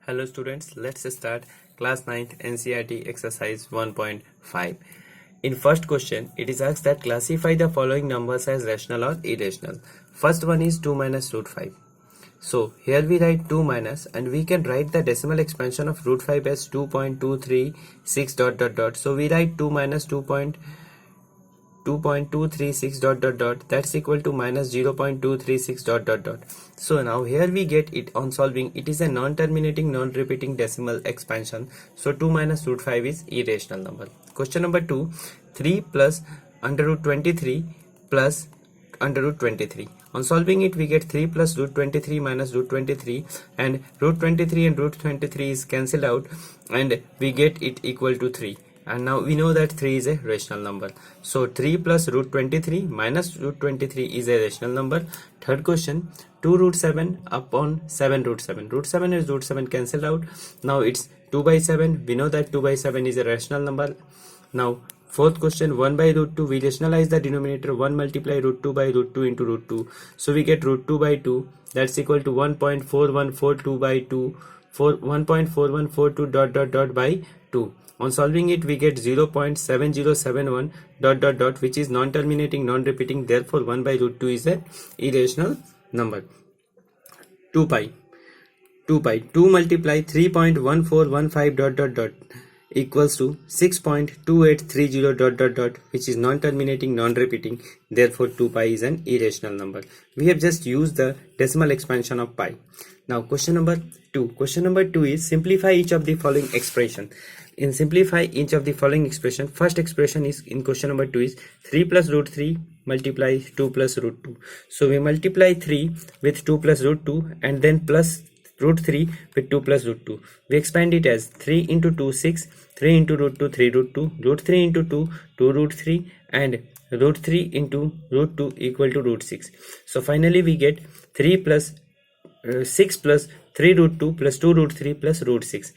Hello students, let's start class 9th NCERT exercise 1.5. In first question, it is asked that classify the following numbers as rational or irrational. First one is 2 minus root 5. So here we write 2 minus and we can write the decimal expansion of root 5 as 2.236 dot dot dot. So we write 2 minus 2.236 dot dot dot, that's equal to minus 0.236 dot dot dot. So now here we get it on solving. It is a non-terminating non-repeating decimal expansion, so 2 minus root 5 is irrational number. Question number 2, 3 plus under root 23 plus under root 23. On solving it, we get 3 plus root 23 minus root 23, and root 23 and root 23 is cancelled out and we get it equal to 3. And now we know that 3 is a rational number. So 3 plus root 23 minus root 23 is a rational number. Third question, 2 root 7 upon 7 root 7. Root 7 is root 7 cancelled out. Now it's 2 by 7. We know that 2 by 7 is a rational number. Now fourth question, 1 by root 2. We rationalize the denominator. 1 multiply root 2 by root 2 into root 2. So we get root 2 by 2. That's equal to 1.4142 by 2. 1.4142 dot dot dot by 2. On solving it, we get 0.7071 dot dot dot, which is non-terminating non-repeating. Therefore 1 by root 2 is a irrational number. 2 pi 2 multiply 3.1415 dot dot dot equals to 6.2830 dot dot dot, which is non-terminating non-repeating. Therefore 2 pi is an irrational number. We have just used the decimal expansion of pi. Now question number 2. Question number 2 is simplify each of the following expression. In simplify each of the following expression, first expression is in question number 2 is 3 plus root 3 multiply 2 plus root 2. So we multiply 3 with 2 plus root 2 and then plus root 3 with 2 plus root 2. We expand it as 3 into 2 6, 3 into root 2 3 root 2, root 3 into 2 2 root 3, and root 3 into root 2 equal to root 6. So finally we get 3 plus 6 plus 3 root 2 plus 2 root 3 plus root 6.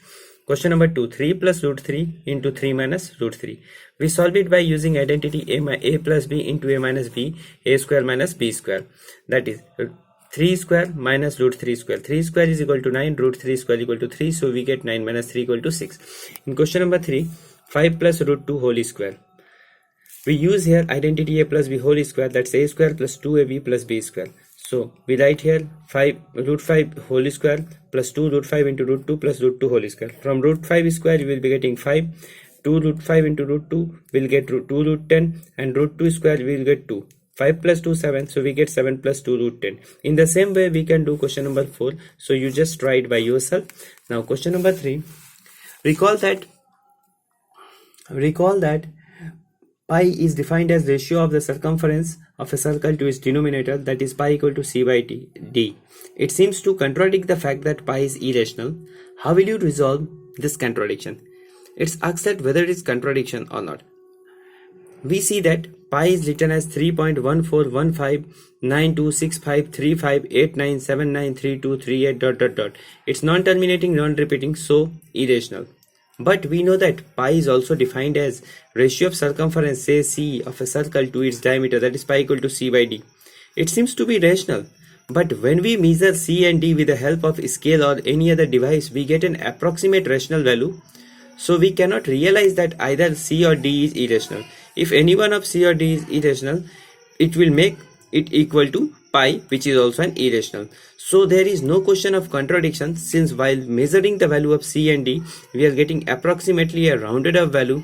Question number 2, 3 plus root 3 into 3 minus root 3. We solve it by using identity a plus b into a minus b, a square minus b square. That is 3 square minus root 3 square. 3 square is equal to 9, root 3 square equal to 3. So we get 9 minus 3 equal to 6. In question number 3, 5 plus root 2 whole square. We use here identity a plus b whole square, that's a square plus 2ab plus b square. So we write here 5 root 5 whole square plus 2 root 5 into root 2 plus root 2 whole square. From root 5 square you will be getting 5. 2 root 5 into root 2 will get 2 root 10, and root 2 square we will get 2. 5 plus 2 7, so we get 7 plus 2 root 10. In the same way we can do question number 4. So you just try it by yourself. Now question number 3. Recall that pi is defined as ratio of the circumference of a circle to its denominator, that is pi equal to c by d. It seems to contradict the fact that pi is irrational. How will you resolve this contradiction? It's asked that whether it is contradiction or not. We see that pi is written as 3.141592653589793238 dot dot dot. It's non-terminating non-repeating, so irrational. But we know that pi is also defined as ratio of circumference, say c, of a circle to its diameter, that is pi equal to c by d. It seems to be rational, but when we measure c and d with the help of scale or any other device, we get an approximate rational value. So we cannot realize that either c or d is irrational. If any one of c or d is irrational, it will make it equal to pi, which is also an irrational. So there is no question of contradiction, since while measuring the value of c and d, we are getting approximately a rounded up value,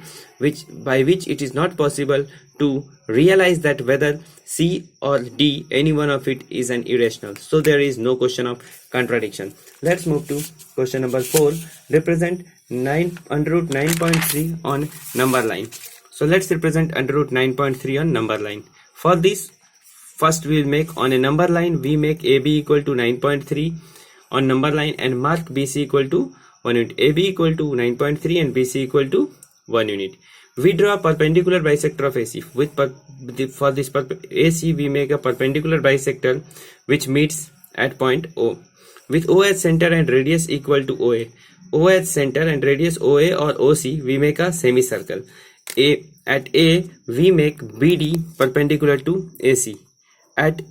by which it is not possible to realize that whether c or d, any one of it, is an irrational. So there is no question of contradiction. Let's move to question number 4. Represent under root 9.3 on number line. So let's represent under root 9.3 on number line. For this, first we will make on a number line, we make AB equal to 9.3 on number line and mark BC equal to 1 unit. AB equal to 9.3 and BC equal to 1 unit. We draw a perpendicular bisector of AC. For this AC we make a perpendicular bisector which meets at point O. With O as center and radius equal to OA. O as center and radius OA or OC, we make a semicircle. At A we make BD perpendicular to AC. At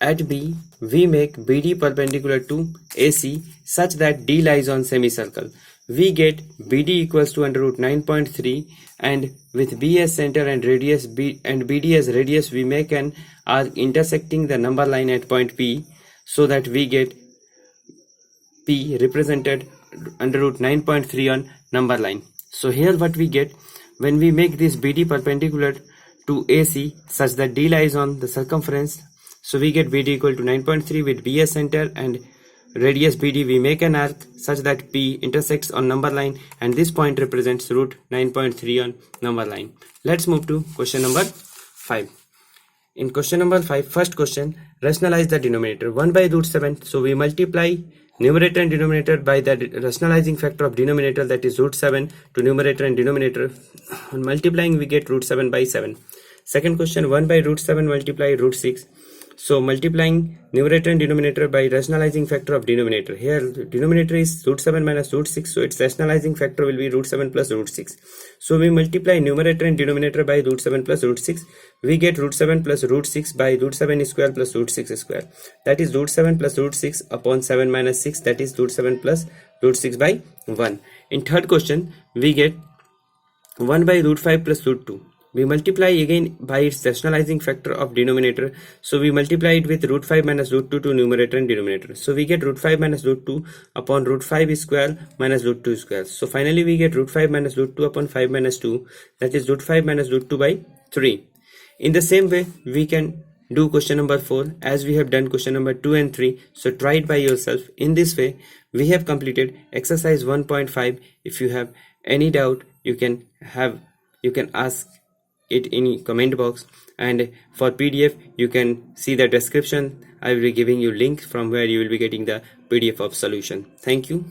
At B, we make BD perpendicular to AC such that D lies on semicircle. We get BD equals to under root 9.3, and with B as center and radius B and BD as radius, we make an arc intersecting the number line at point P, so that we get P represented under root 9.3 on number line. So here what we get, when we make this BD perpendicular to AC such that D lies on the circumference, so we get BD equal to 9.3 with B as center and radius BD. We make an arc such that P intersects on number line, and this point represents root 9.3 on number line. Let's move to question number 5. In question number 5, first question, rationalize the denominator. 1 by root 7. So we multiply numerator and denominator by the rationalizing factor of denominator, that is root 7, to numerator and denominator. On multiplying, we get root 7 by 7. Second question, 1 by root 7 multiply root 6. So multiplying numerator and denominator by rationalizing factor of denominator. Here denominator is root 7 minus root 6, so its rationalizing factor will be root 7 plus root 6. So we multiply numerator and denominator by root 7 plus root 6. We get root 7 plus root 6 by root 7 square plus root 6 square. That is root 7 plus root 6 upon 7 minus 6, that is root 7 plus root 6 by 1. In third question, we get 1 by root 5 plus root 2. We multiply again by its rationalizing factor of denominator. So we multiply it with root 5 minus root 2 to numerator and denominator. So we get root 5 minus root 2 upon root 5 square minus root 2 square. So finally we get root 5 minus root 2 upon 5 minus 2. That is root 5 minus root 2 by 3. In the same way, we can do question number 4 as we have done question number 2 and 3. So try it by yourself. In this way, we have completed exercise 1.5. If you have any doubt, you can ask it in comment box, and for PDF you can see the description. I will be giving you link from where you will be getting the PDF of solution. Thank you.